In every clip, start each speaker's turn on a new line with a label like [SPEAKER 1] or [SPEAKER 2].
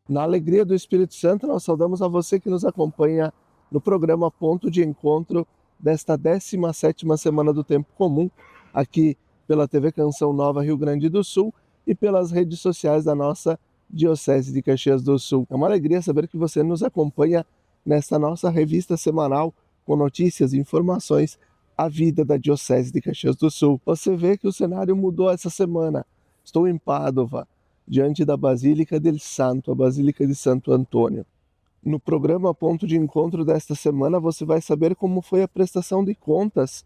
[SPEAKER 1] Na alegria do Espírito Santo, nós saudamos a você que nos acompanha no programa Ponto de Encontro desta 17ª Semana do Tempo Comum, aqui pela TV Canção Nova Rio Grande do Sul e pelas redes sociais da nossa Diocese de Caxias do Sul. É uma alegria saber que você nos acompanha nesta nossa revista semanal com notícias e informações à vida da Diocese de Caxias do Sul. Você vê que o cenário mudou essa semana. Estou em Pádua, diante da Basílica del Santo, a Basílica de Santo Antônio. No programa Ponto de Encontro desta semana, você vai saber como foi a prestação de contas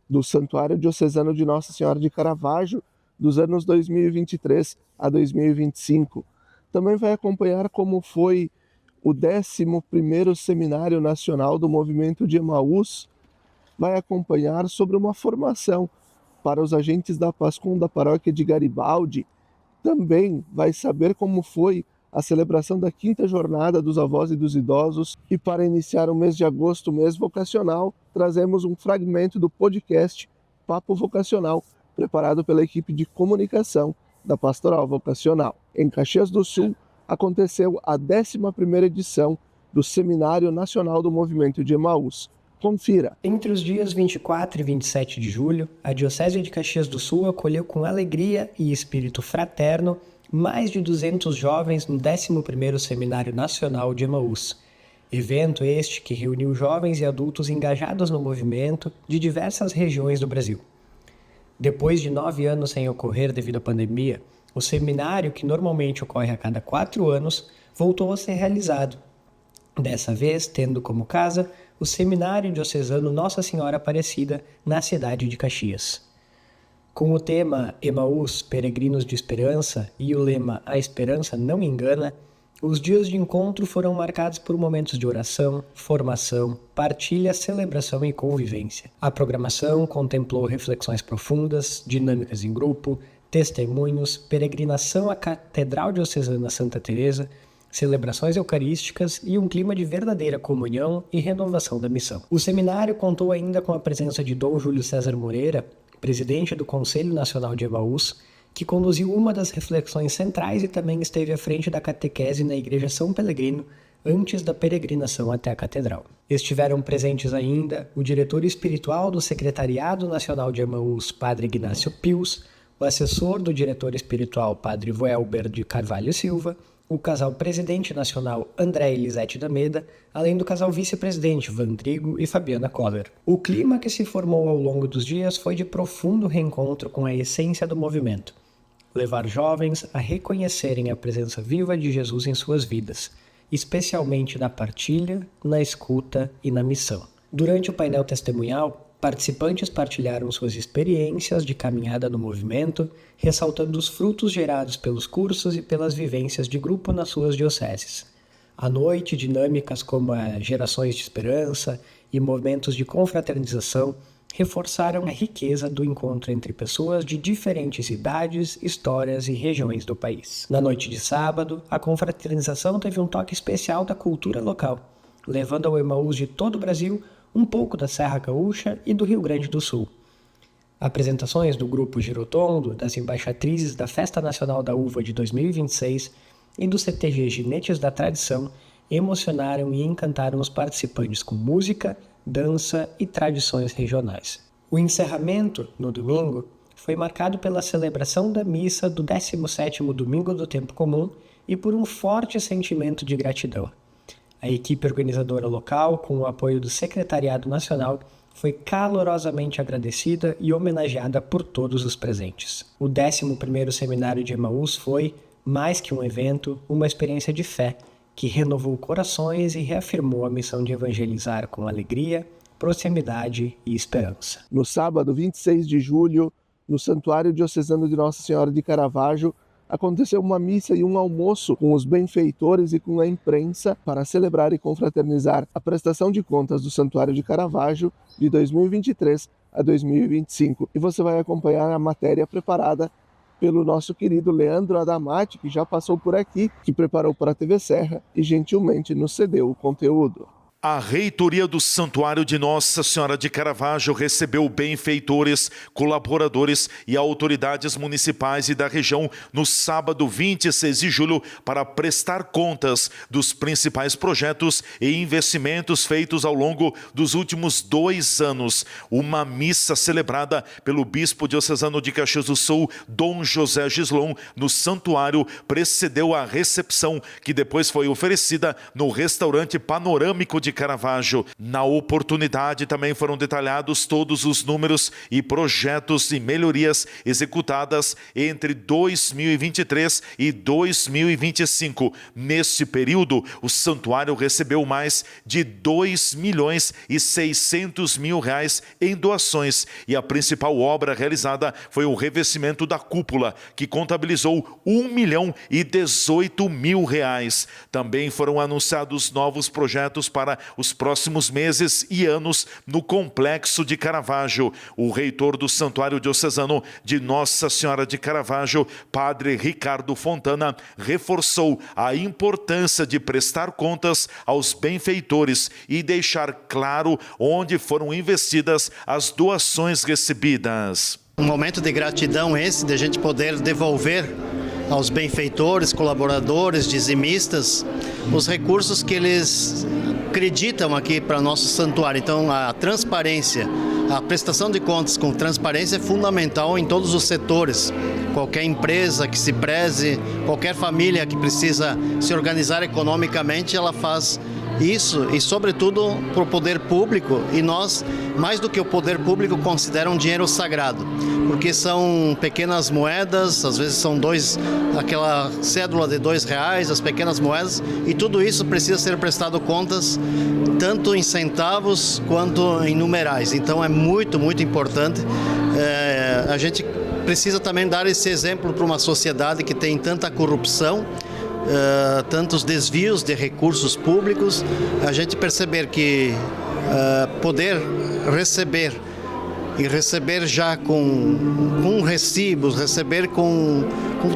[SPEAKER 1] do Santuário Diocesano de Nossa Senhora de Caravaggio dos anos 2023 a 2025. Também vai acompanhar como foi o 11º Seminário Nacional do Movimento de Emaús. Vai acompanhar sobre uma formação para os agentes da PASCOM da paróquia de Garibaldi. Também vai saber como foi a celebração da 5ª Jornada dos Avós e dos Idosos. E para iniciar o mês de agosto, mês vocacional, trazemos um fragmento do podcast Papo Vocacional, preparado pela equipe de comunicação da Pastoral Vocacional. Em Caxias do Sul, aconteceu a 11ª edição do Seminário Nacional do Movimento de Emaús. Confira.
[SPEAKER 2] Entre os dias 24 e 27 de julho, a Diocese de Caxias do Sul acolheu com alegria e espírito fraterno mais de 200 jovens no 11º Seminário Nacional de Emaús. Evento este que reuniu jovens e adultos engajados no movimento de diversas regiões do Brasil. Depois de 9 anos sem ocorrer devido à pandemia, o seminário, que normalmente ocorre a cada 4 anos, voltou a ser realizado. Dessa vez, tendo como casa o Seminário Diocesano Nossa Senhora Aparecida, na cidade de Caxias. Com o tema Emaús, Peregrinos de Esperança e o lema A Esperança Não Engana, os dias de encontro foram marcados por momentos de oração, formação, partilha, celebração e convivência. A programação contemplou reflexões profundas, dinâmicas em grupo, testemunhos, peregrinação à Catedral Diocesana Santa Teresa, celebrações eucarísticas e um clima de verdadeira comunhão e renovação da missão. O seminário contou ainda com a presença de Dom Júlio César Moreira, presidente do Conselho Nacional de Emaús, que conduziu uma das reflexões centrais e também esteve à frente da catequese na Igreja São Pelegrino antes da peregrinação até a Catedral. Estiveram presentes ainda o diretor espiritual do Secretariado Nacional de Emaús, Padre Ignácio Pius, o assessor do diretor espiritual, Padre Welber de Carvalho Silva, o casal presidente nacional André Elisete D'Ameda, além do casal vice-presidente Vandrigo e Fabiana Koller. O clima que se formou ao longo dos dias foi de profundo reencontro com a essência do movimento. Levar jovens a reconhecerem a presença viva de Jesus em suas vidas, especialmente na partilha, na escuta e na missão. Durante o painel testemunhal, participantes partilharam suas experiências de caminhada no movimento, ressaltando os frutos gerados pelos cursos e pelas vivências de grupo nas suas dioceses. À noite, dinâmicas como a Gerações de Esperança e momentos de confraternização reforçaram a riqueza do encontro entre pessoas de diferentes idades, histórias e regiões do país. Na noite de sábado, a confraternização teve um toque especial da cultura local, levando ao Emaús de todo o Brasil um pouco da Serra Gaúcha e do Rio Grande do Sul. Apresentações do Grupo Girotondo, das embaixatrizes da Festa Nacional da Uva de 2026 e do CTG Ginetes da Tradição emocionaram e encantaram os participantes com música, dança e tradições regionais. O encerramento, no domingo, foi marcado pela celebração da missa do 17º Domingo do Tempo Comum e por um forte sentimento de gratidão. A equipe organizadora local, com o apoio do Secretariado Nacional, foi calorosamente agradecida e homenageada por todos os presentes. O 11º Seminário de Emaús foi, mais que um evento, uma experiência de fé, que renovou corações e reafirmou a missão de evangelizar com alegria, proximidade e esperança.
[SPEAKER 1] No sábado, 26 de julho, no Santuário Diocesano de Nossa Senhora de Caravaggio, aconteceu uma missa e um almoço com os benfeitores e com a imprensa para celebrar e confraternizar a prestação de contas do Santuário de Caravaggio de 2023 a 2025. E você vai acompanhar a matéria preparada pelo nosso querido Leandro Adamati, que já passou por aqui, que preparou para a TV Serra e gentilmente nos cedeu o conteúdo.
[SPEAKER 3] A reitoria do Santuário de Nossa Senhora de Caravaggio recebeu benfeitores, colaboradores e autoridades municipais e da região no sábado 26 de julho para prestar contas dos principais projetos e investimentos feitos ao longo dos últimos 2 anos. Uma missa celebrada pelo bispo diocesano de Caxias do Sul, Dom José Gislon, no santuário, precedeu a recepção que depois foi oferecida no restaurante panorâmico de Caravaggio. Na oportunidade também foram detalhados todos os números e projetos e melhorias executadas entre 2023 e 2025. Neste período, o santuário recebeu mais de 2.600.000 reais em doações e a principal obra realizada foi o revestimento da cúpula, que contabilizou 1.018.000 reais. Também foram anunciados novos projetos para os próximos meses e anos no Complexo de Caravaggio. O reitor do Santuário Diocesano de Nossa Senhora de Caravaggio, Padre Ricardo Fontana, reforçou a importância de prestar contas aos benfeitores e deixar claro onde foram investidas as doações recebidas.
[SPEAKER 4] Um momento de gratidão esse, de a gente poder devolver aos benfeitores, colaboradores, dizimistas, os recursos que eles acreditam aqui para nosso santuário. Então, a transparência, a prestação de contas com transparência é fundamental em todos os setores. Qualquer empresa que se preze, qualquer família que precisa se organizar economicamente, ela faz isso, e sobretudo para o poder público, e nós, mais do que o poder público, considera um dinheiro sagrado, porque são pequenas moedas, às vezes são aquela cédula de R$2, as pequenas moedas, e tudo isso precisa ser prestado contas, tanto em centavos quanto em numerais. Então é muito, muito importante. A gente precisa também dar esse exemplo para uma sociedade que tem tanta corrupção, tantos desvios de recursos públicos, a gente perceber que poder receber e receber já com recibos, receber com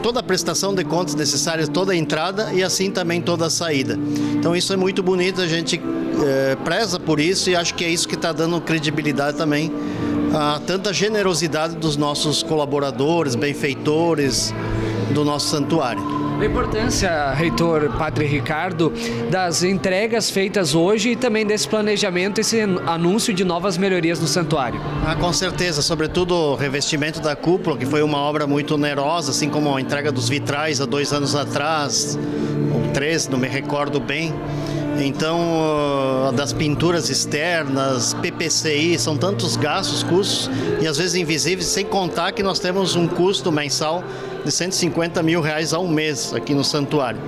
[SPEAKER 4] toda a prestação de contas necessárias, toda a entrada e assim também toda a saída. Então isso é muito bonito, a gente preza por isso e acho que é isso que está dando credibilidade também a tanta generosidade dos nossos colaboradores, benfeitores do nosso santuário.
[SPEAKER 5] A importância, reitor Padre Ricardo, das entregas feitas hoje e também desse planejamento, esse anúncio de novas melhorias no santuário.
[SPEAKER 4] Com certeza, sobretudo o revestimento da cúpula, que foi uma obra muito onerosa, assim como a entrega dos vitrais há 2 anos atrás, ou 3, não me recordo bem. Então, das pinturas externas, PPCI, são tantos gastos, custos, e às vezes invisíveis, sem contar que nós temos um custo mensal de R$150 mil ao mês aqui no santuário.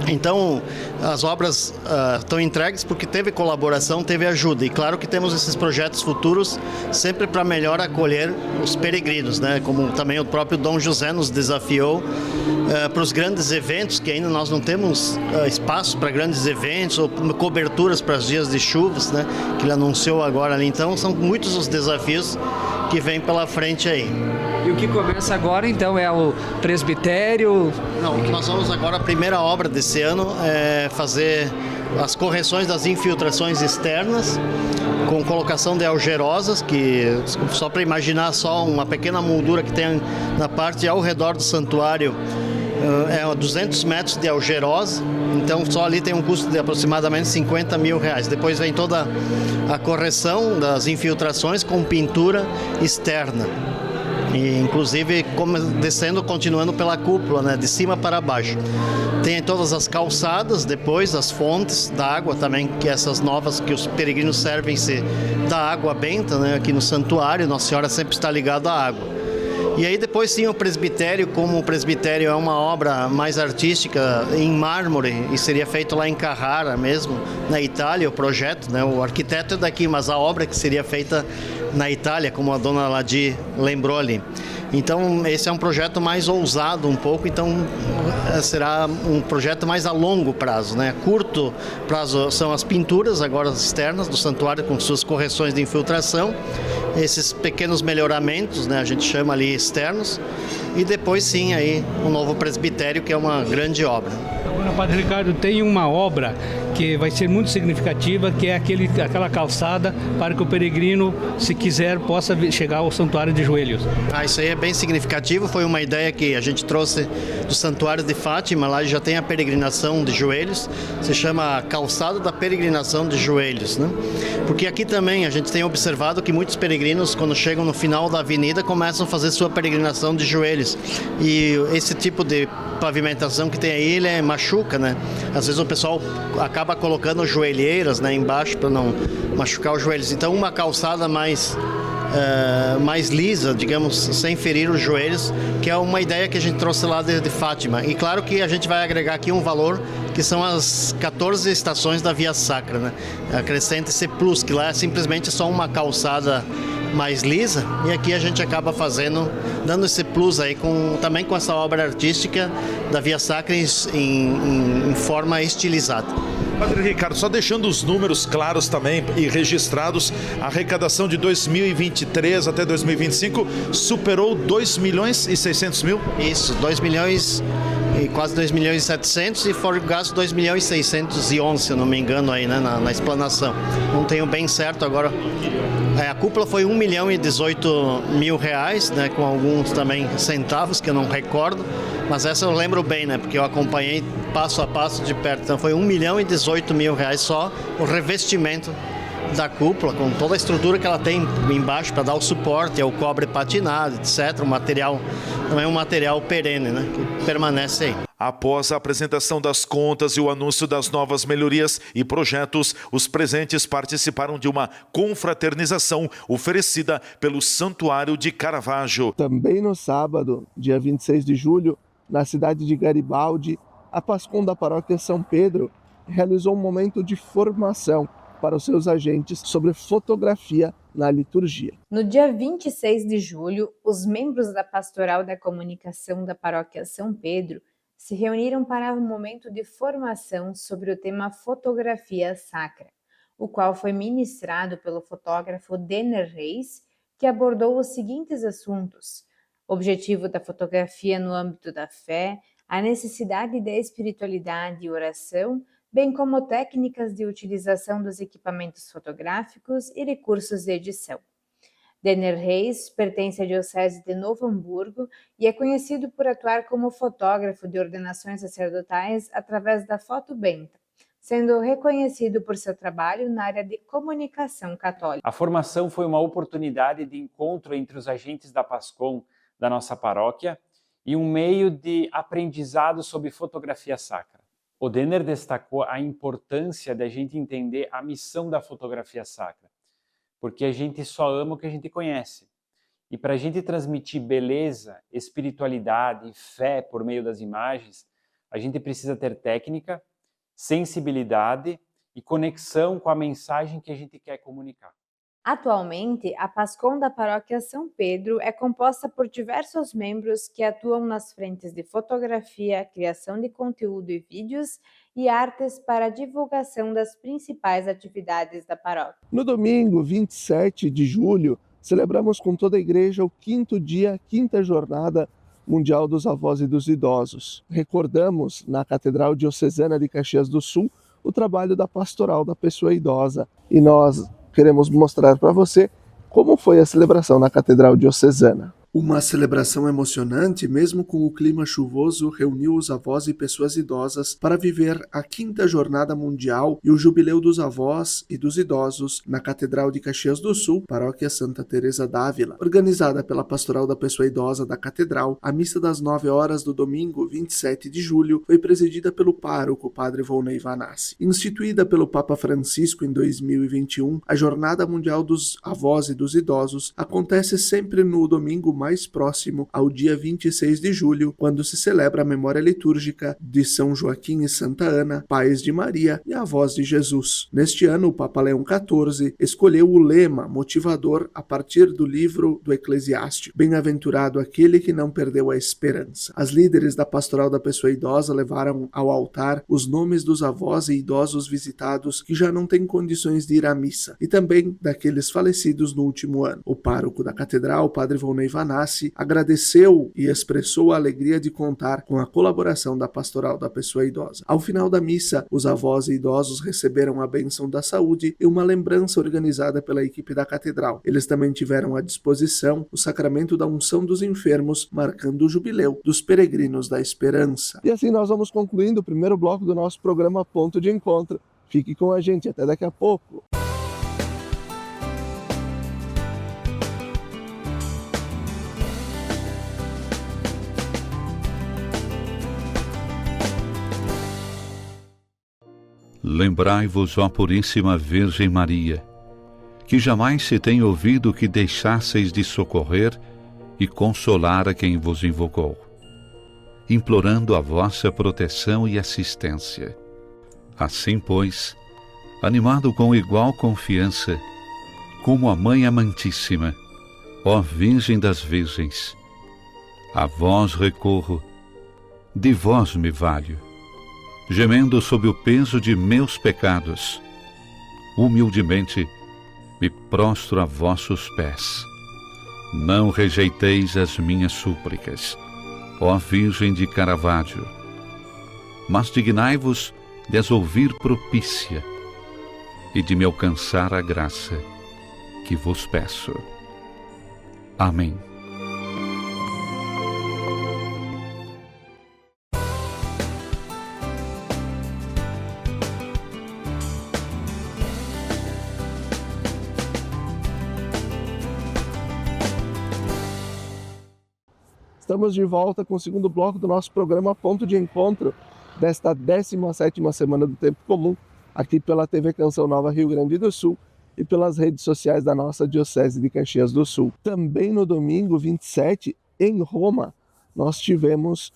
[SPEAKER 4] Então, as obras estão entregues porque teve colaboração, teve ajuda. E claro que temos esses projetos futuros sempre para melhor acolher os peregrinos, né? Como também o próprio Dom José nos desafiou para os grandes eventos, que ainda nós não temos espaço para grandes eventos ou coberturas para os dias de chuvas, né? Que ele anunciou agora ali. Então, são muitos os desafios que vêm pela frente aí.
[SPEAKER 5] E o que começa agora, então, é o presbitério?
[SPEAKER 4] Não, nós vamos agora, a primeira obra desse ano é fazer as correções das infiltrações externas com colocação de algerosas, que só para imaginar só uma pequena moldura que tem na parte ao redor do santuário, é 200 metros de algerosa, então só ali tem um custo de aproximadamente R$50 mil. Depois vem toda a correção das infiltrações com pintura externa. E, inclusive continuando pela cúpula, né, de cima para baixo. Tem todas as calçadas, depois as fontes da água também, que essas novas que os peregrinos servem-se da água benta, né, aqui no santuário. Nossa Senhora sempre está ligada à água. E aí depois sim o presbitério, como o presbitério é uma obra mais artística em mármore e seria feito lá em Carrara mesmo, na Itália, o projeto, né? O arquiteto é daqui, mas a obra que seria feita na Itália, como a dona Ladi lembrou ali. Então esse é um projeto mais ousado um pouco, então será um projeto mais a longo prazo, né? Curto prazo são as pinturas agora externas do santuário com suas correções de infiltração, esses pequenos melhoramentos, né? A gente chama ali externos, e depois sim aí um novo presbitério, que é uma grande obra.
[SPEAKER 6] Padre Ricardo, tem uma obra que vai ser muito significativa, que é aquela calçada para que o peregrino, se quiser, possa chegar ao Santuário de Joelhos.
[SPEAKER 4] Isso aí é bem significativo, foi uma ideia que a gente trouxe do Santuário de Fátima, lá já tem a peregrinação de joelhos, se chama Calçada da Peregrinação de Joelhos, né? Porque aqui também a gente tem observado que muitos peregrinos, quando chegam no final da avenida, começam a fazer sua peregrinação de joelhos, e esse tipo de pavimentação que tem aí, ele machuca, né? Às vezes o pessoal acaba colocando joelheiras, né, embaixo para não machucar os joelhos. Então uma calçada mais lisa, digamos, sem ferir os joelhos, que é uma ideia que a gente trouxe lá de Fátima. E claro que a gente vai agregar aqui um valor que são as 14 estações da Via Sacra, né? Acrescenta esse plus, que lá é simplesmente só uma calçada mais lisa, e aqui a gente acaba dando esse plus aí também com essa obra artística da Via Sacra em forma estilizada.
[SPEAKER 3] Padre Ricardo, só deixando os números claros também e registrados, a arrecadação de 2023 até 2025 superou 2 milhões e 600 mil?
[SPEAKER 4] Isso, 2 milhões e quase 2 milhões e 700 e foram gastos 2 milhões e 611, se eu não me engano, aí, né, na explanação. Não tenho bem certo agora. A cúpula foi 1 milhão e 18 mil reais, né, com alguns também centavos, que eu não recordo, mas essa eu lembro bem, né, porque eu acompanhei passo a passo de perto. Então foi 1 milhão e 18 mil reais só o revestimento da cúpula, com toda a estrutura que ela tem embaixo para dar o suporte, é o cobre patinado, etc. O material não é um material perene, né, que permanece aí.
[SPEAKER 3] Após a apresentação das contas e o anúncio das novas melhorias e projetos, os presentes participaram de uma confraternização oferecida pelo Santuário de Caravaggio.
[SPEAKER 1] Também no sábado, dia 26 de julho, na cidade de Garibaldi, a PASCOM da Paróquia São Pedro realizou um momento de formação para os seus agentes sobre fotografia na liturgia.
[SPEAKER 7] No dia 26 de julho, os membros da Pastoral da Comunicação da Paróquia São Pedro se reuniram para um momento de formação sobre o tema fotografia sacra, o qual foi ministrado pelo fotógrafo Denner Reis, que abordou os seguintes assuntos: objetivo da fotografia no âmbito da fé, a necessidade da espiritualidade e oração, bem como técnicas de utilização dos equipamentos fotográficos e recursos de edição. Denner Reis pertence à Diocese de Novo Hamburgo e é conhecido por atuar como fotógrafo de ordenações sacerdotais através da Foto Benta, sendo reconhecido por seu trabalho na área de comunicação católica.
[SPEAKER 8] A formação foi uma oportunidade de encontro entre os agentes da PASCOM da nossa paróquia e um meio de aprendizado sobre fotografia sacra. O Denner destacou a importância da gente entender a missão da fotografia sacra, porque a gente só ama o que a gente conhece. E para a gente transmitir beleza, espiritualidade e fé por meio das imagens, a gente precisa ter técnica, sensibilidade e conexão com a mensagem que a gente quer comunicar.
[SPEAKER 7] Atualmente, a PASCOM da Paróquia São Pedro é composta por diversos membros que atuam nas frentes de fotografia, criação de conteúdo e vídeos e artes para a divulgação das principais atividades da paróquia.
[SPEAKER 1] No domingo, 27 de julho, celebramos com toda a igreja o 5º dia, 5ª Jornada Mundial dos Avós e dos Idosos. Recordamos, na Catedral Diocesana de Caxias do Sul, o trabalho da Pastoral da Pessoa Idosa. E nós queremos mostrar para você como foi a celebração na Catedral Diocesana. Uma celebração emocionante, mesmo com o clima chuvoso, reuniu os avós e pessoas idosas para viver a 5ª Jornada Mundial e o Jubileu dos Avós e dos Idosos na Catedral de Caxias do Sul, Paróquia Santa Teresa d'Ávila. Organizada pela Pastoral da Pessoa Idosa da Catedral, a missa das 9 horas do domingo, 27 de julho, foi presidida pelo pároco, Padre Volney Vanassi. Instituída pelo Papa Francisco em 2021, a Jornada Mundial dos Avós e dos Idosos acontece sempre no domingo mais próximo ao dia 26 de julho, quando se celebra a memória litúrgica de São Joaquim e Santa Ana, pais de Maria e avós de Jesus. Neste ano, o Papa Leão XIV escolheu o lema motivador a partir do livro do Eclesiástico: Bem-aventurado aquele que não perdeu a esperança. As líderes da Pastoral da Pessoa Idosa levaram ao altar os nomes dos avós e idosos visitados que já não têm condições de ir à missa, e também daqueles falecidos no último ano. O pároco da Catedral, Padre Volney Vanassi, encerrasse, agradeceu e expressou a alegria de contar com a colaboração da Pastoral da Pessoa Idosa. Ao final da missa, os avós e idosos receberam a bênção da saúde e uma lembrança organizada pela equipe da Catedral. Eles também tiveram à disposição o sacramento da unção dos enfermos, marcando o jubileu dos peregrinos da esperança. E assim nós vamos concluindo o primeiro bloco do nosso programa Ponto de Encontro. Fique com a gente, até daqui a pouco.
[SPEAKER 9] Lembrai-vos, ó Puríssima Virgem Maria, que jamais se tem ouvido que deixasseis de socorrer e consolar a quem vos invocou, implorando a vossa proteção e assistência. Assim, pois, animado com igual confiança, como a Mãe Amantíssima, ó Virgem das Virgens, a vós recorro, de vós me valho, gemendo sob o peso de meus pecados, humildemente me prostro a vossos pés. Não rejeiteis as minhas súplicas, ó Virgem de Caravaggio, mas dignai-vos de as ouvir propícia e de me alcançar a graça que vos peço. Amém.
[SPEAKER 1] Estamos de volta com o segundo bloco do nosso programa Ponto de Encontro desta 17ª Semana do Tempo Comum, aqui pela TV Canção Nova Rio Grande do Sul e pelas redes sociais da nossa Diocese de Caxias do Sul. Também no domingo 27, em Roma, nós tivemos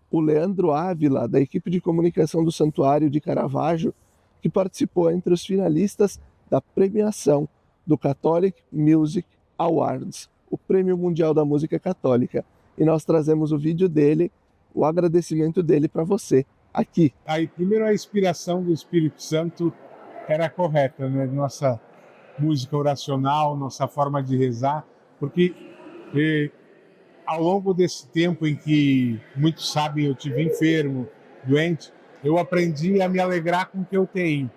[SPEAKER 1] o Leandro Ávila, da equipe de comunicação do Santuário de Caravaggio, que participou entre os finalistas da premiação do Catholic Music Awards, o Prêmio Mundial da Música Católica. E nós trazemos o vídeo dele, o agradecimento dele para você, aqui.
[SPEAKER 10] Aí, primeiro, a inspiração do Espírito Santo era correta, né? Nossa música oracional, nossa forma de rezar, porque ao longo desse tempo em que, muitos sabem, eu tive enfermo, doente, eu aprendi a me alegrar com o que eu tenho.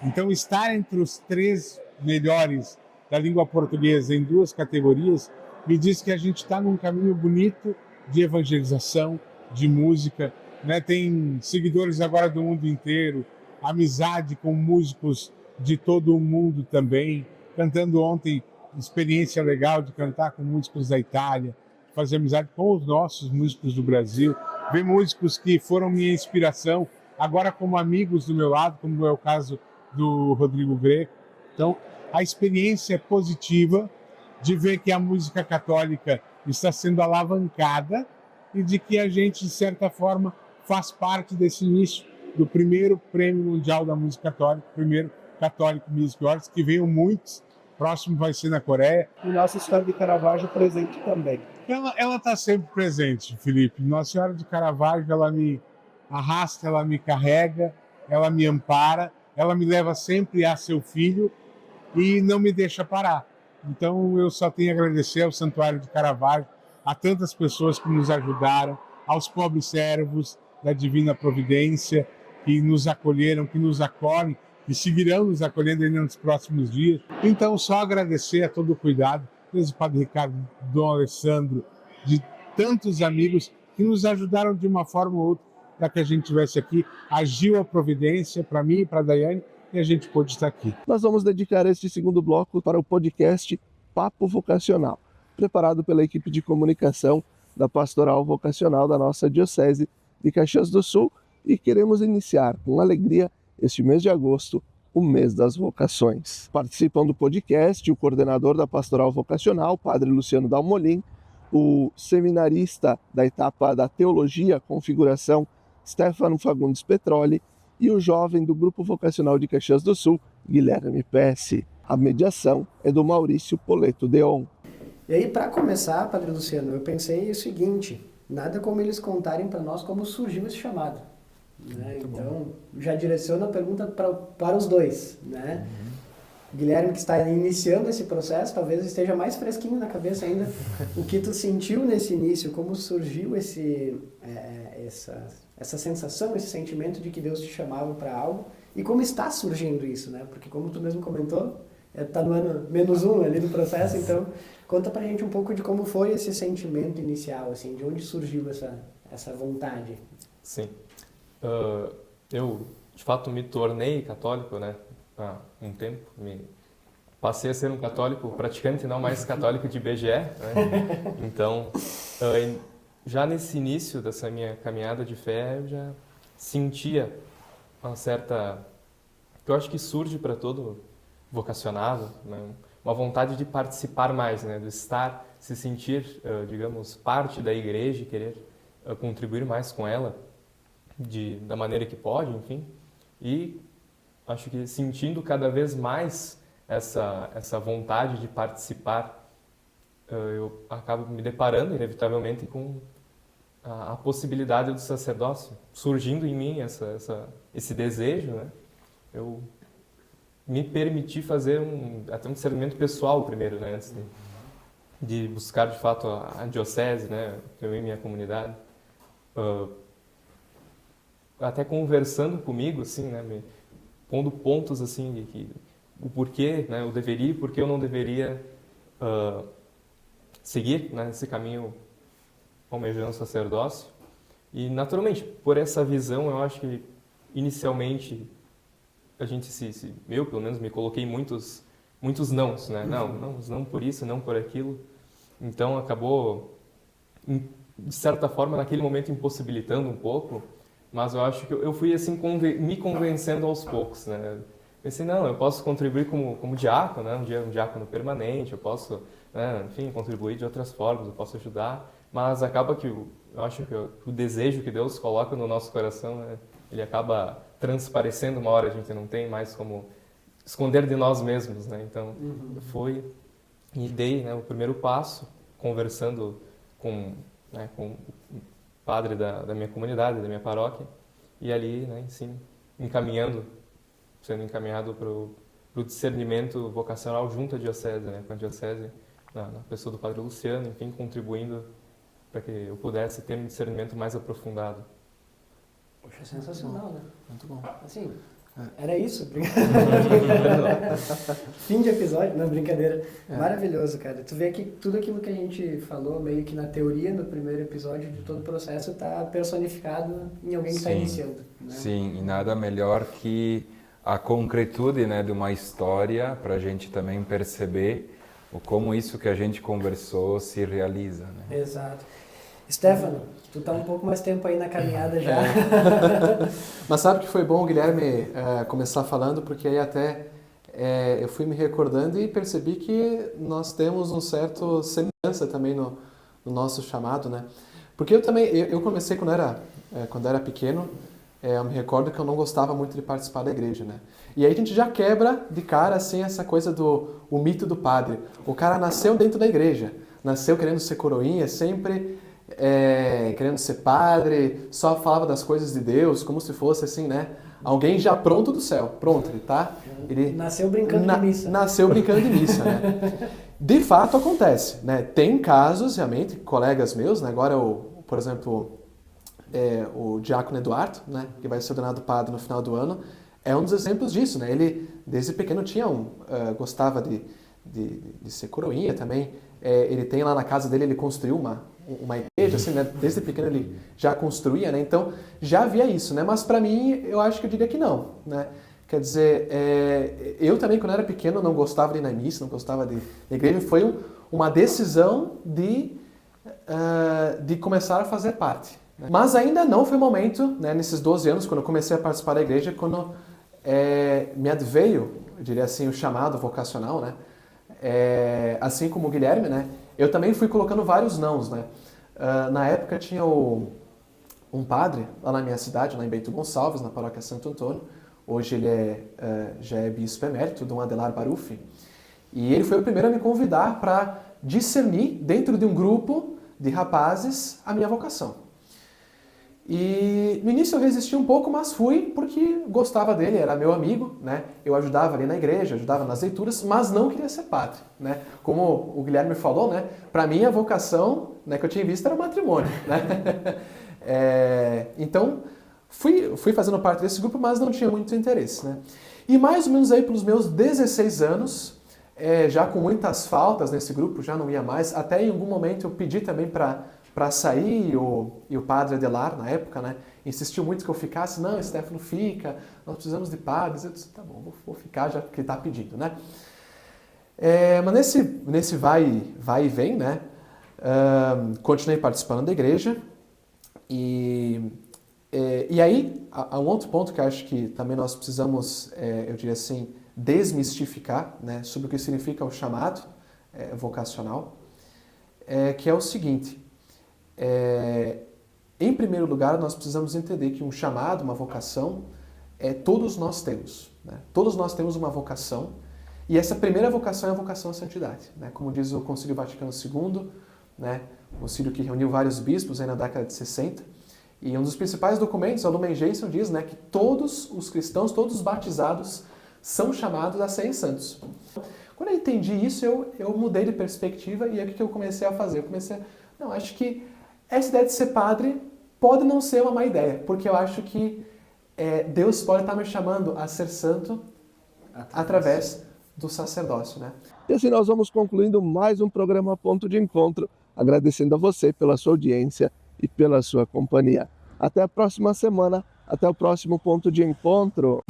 [SPEAKER 10] Então, estar entre os 3 melhores da língua portuguesa em 2 categorias me diz que a gente está num caminho bonito de evangelização, de música, né? Tem seguidores agora do mundo inteiro, amizade com músicos de todo o mundo também, cantando ontem, experiência legal de cantar com músicos da Itália, fazer amizade com os nossos músicos do Brasil, ver músicos que foram minha inspiração, agora como amigos do meu lado, como é o caso do Rodrigo Greco. Então, a experiência é positiva de ver que a música católica está sendo alavancada e de que a gente, de certa forma, faz parte desse início do primeiro Prêmio Mundial da Música Católica, primeiro Catholic Music Awards, que veio muitos, próximo vai ser na Coreia.
[SPEAKER 1] E Nossa Senhora de Caravaggio presente também.
[SPEAKER 10] Ela está sempre presente, Felipe. Nossa Senhora de Caravaggio, ela me arrasta, ela me carrega, ela me ampara, ela me leva sempre a seu filho e não me deixa parar. Então eu só tenho a agradecer ao Santuário de Caravaggio, a tantas pessoas que nos ajudaram, aos pobres servos da Divina Providência, que nos acolheram, que nos acolhem e seguirão nos acolhendo ainda nos próximos dias. Então só agradecer a todo o cuidado, desde o Padre Ricardo, Dom Alessandro, de tantos amigos que nos ajudaram de uma forma ou outra para que a gente estivesse aqui. Agiu a providência para mim e para a Daiane, e a gente pôde estar aqui.
[SPEAKER 1] Nós vamos dedicar este segundo bloco para o podcast Papo Vocacional, preparado pela equipe de comunicação da Pastoral Vocacional da nossa Diocese de Caxias do Sul, e queremos iniciar com alegria este mês de agosto, o mês das vocações. Participam do podcast o coordenador da Pastoral Vocacional, Padre Luciano Dalmolin, o seminarista da etapa da Teologia Configuração, Stefano Fagundes Petroli, e o jovem do Grupo Vocacional de Caxias do Sul, Guilherme Pesce. A mediação é do Maurício Poleto Deon.
[SPEAKER 2] E aí, para começar, Padre Luciano, eu pensei o seguinte: nada como eles contarem para nós como surgiu esse chamado. Né? Então, já direciono a pergunta para os dois. Né? Guilherme, que está iniciando esse processo, talvez esteja mais fresquinho na cabeça ainda. O que tu sentiu nesse início? Como surgiu essa sensação, esse sentimento de que Deus te chamava para algo? E como está surgindo isso, né? Porque como tu mesmo comentou, está no ano -1 ali do processo, então conta pra gente um pouco de como foi esse sentimento inicial, assim, de onde surgiu essa vontade.
[SPEAKER 11] Sim. Eu, de fato, me tornei católico, né? Há um tempo. Passei a ser um católico praticante, não mais católico de IBGE, né? Então, já nesse início dessa minha caminhada de fé, eu já sentia uma certa... que eu acho que surge para todo vocacionado, né? Uma vontade de participar mais, né? De estar, se sentir, digamos, parte da igreja e querer contribuir mais com ela, da maneira que pode, enfim. E acho que sentindo cada vez mais essa vontade de participar, eu acabo me deparando, inevitavelmente, com a possibilidade do sacerdócio, surgindo em mim esse desejo, né? Eu me permiti fazer até um discernimento pessoal primeiro, né? Antes de buscar, de fato, a diocese, né? Eu e minha comunidade. Até conversando comigo, assim, né? Me pondo pontos, assim, de que o porquê, né? Eu deveria e por que eu não deveria seguir, né? Esse caminho almejando o sacerdócio. E, naturalmente, por essa visão, eu acho que, inicialmente, a gente eu, pelo menos, me coloquei muitos nãos, né? Não por isso, não por aquilo. Então, acabou, de certa forma, naquele momento, impossibilitando um pouco, mas eu acho que eu fui, assim, me convencendo aos poucos, né? Pensei, não, eu posso contribuir como diácono, né? Um diácono permanente, eu posso, né, enfim, contribuir de outras formas, eu posso ajudar, mas acaba que eu acho que o desejo que Deus coloca no nosso coração, né, ele acaba transparecendo uma hora, a gente não tem mais como esconder de nós mesmos, né? Então, eu fui e dei, né, o primeiro passo, conversando com o padre da minha comunidade, da minha paróquia, e ali, né, sim, sendo encaminhado para o discernimento vocacional junto à diocese, né, com a diocese, na pessoa do padre Luciano, enfim, contribuindo para que eu pudesse ter um discernimento mais aprofundado.
[SPEAKER 2] Poxa, sensacional, né?
[SPEAKER 1] Muito bom.
[SPEAKER 2] Assim, era isso. Fim de episódio, não, brincadeira. Maravilhoso, cara. Tu vê que tudo aquilo que a gente falou, meio que na teoria, no primeiro episódio de todo o processo, está personificado em alguém que está iniciando. Né?
[SPEAKER 12] Sim, e nada melhor que a concretude, né, de uma história para a gente também perceber como isso que a gente conversou se realiza. Né?
[SPEAKER 2] Exato. Stefano, tu tá um pouco mais tempo aí na caminhada já.
[SPEAKER 1] Mas sabe que foi bom o Guilherme começar falando, porque aí até eu fui me recordando e percebi que nós temos um certo semelhança também no nosso chamado, né? Porque eu comecei quando era pequeno, eu me recordo que eu não gostava muito de participar da igreja, né? E aí a gente já quebra de cara, assim, essa coisa o mito do padre. O cara nasceu dentro da igreja, nasceu querendo ser coroinha, sempre querendo ser padre, só falava das coisas de Deus, como se fosse assim, né? Alguém já pronto do céu, pronto, ele
[SPEAKER 2] nasceu brincando de missa.
[SPEAKER 1] Nasceu brincando de missa, né? De fato acontece, né? Tem casos, realmente, colegas meus, né? Agora, por exemplo, o diácono Eduardo, né? Que vai ser ordenado padre no final do ano, é um dos exemplos disso, né? Ele, desde pequeno, gostava de ser coroinha também. Ele tem lá na casa dele, ele construiu uma igreja, assim, né? Desde pequeno ele já construía, né? Então, já havia isso, né? Mas para mim, eu acho que eu diria que não, né? Quer dizer, eu também, quando era pequeno, não gostava de ir na missa, não gostava de igreja. Foi uma decisão de começar a fazer parte. Né? Mas ainda não foi o momento, né? Nesses 12 anos, quando eu comecei a participar da igreja, quando me adveio, eu diria assim, o chamado vocacional, né? Assim como o Guilherme, né? Eu também fui colocando vários nãos, né? Na época tinha um padre lá na minha cidade, lá em Bento Gonçalves, na paróquia Santo Antônio. Hoje ele já é bispo emérito, Dom Adelar Baruffi. E ele foi o primeiro a me convidar para discernir, dentro de um grupo de rapazes, a minha vocação.
[SPEAKER 13] E no início eu resisti um pouco, mas fui porque gostava dele, era meu amigo, né? Eu ajudava ali na igreja, ajudava nas leituras, mas não queria ser padre, né? Como o Guilherme falou, né? Para mim a vocação, né, que eu tinha visto era o matrimônio, né? Então fui fazendo parte desse grupo, mas não tinha muito interesse, né? E mais ou menos aí pelos meus 16 anos, já com muitas faltas nesse grupo, já não ia mais, até em algum momento eu pedi também para sair, e o padre Adelar, na época, né, insistiu muito que eu ficasse. Não, Stefano, fica, nós precisamos de padres. Eu disse, tá bom, vou ficar já porque ele está pedindo, né? Mas nesse vai e vem, né, continuei participando da igreja, e aí, há um outro ponto que eu acho que também nós precisamos, eu diria assim, desmistificar, né, sobre o que significa o chamado vocacional, que é o seguinte: em primeiro lugar, nós precisamos entender que um chamado, uma vocação, todos nós temos, né? Todos nós temos uma vocação, e essa primeira vocação é a vocação à santidade, né? Como diz o Concílio Vaticano II, né? O concílio que reuniu vários bispos aí na década de 60, e um dos principais documentos, a Lumen Gentium, diz, né, que todos os cristãos, todos os batizados, são chamados a serem santos. Quando eu entendi isso, eu mudei de perspectiva, e é o que eu comecei a fazer. Não, acho que essa ideia de ser padre pode não ser uma má ideia, porque eu acho que Deus pode estar me chamando a ser santo através do sacerdócio, né?
[SPEAKER 1] E assim nós vamos concluindo mais um programa Ponto de Encontro, agradecendo a você pela sua audiência e pela sua companhia. Até a próxima semana, até o próximo Ponto de Encontro.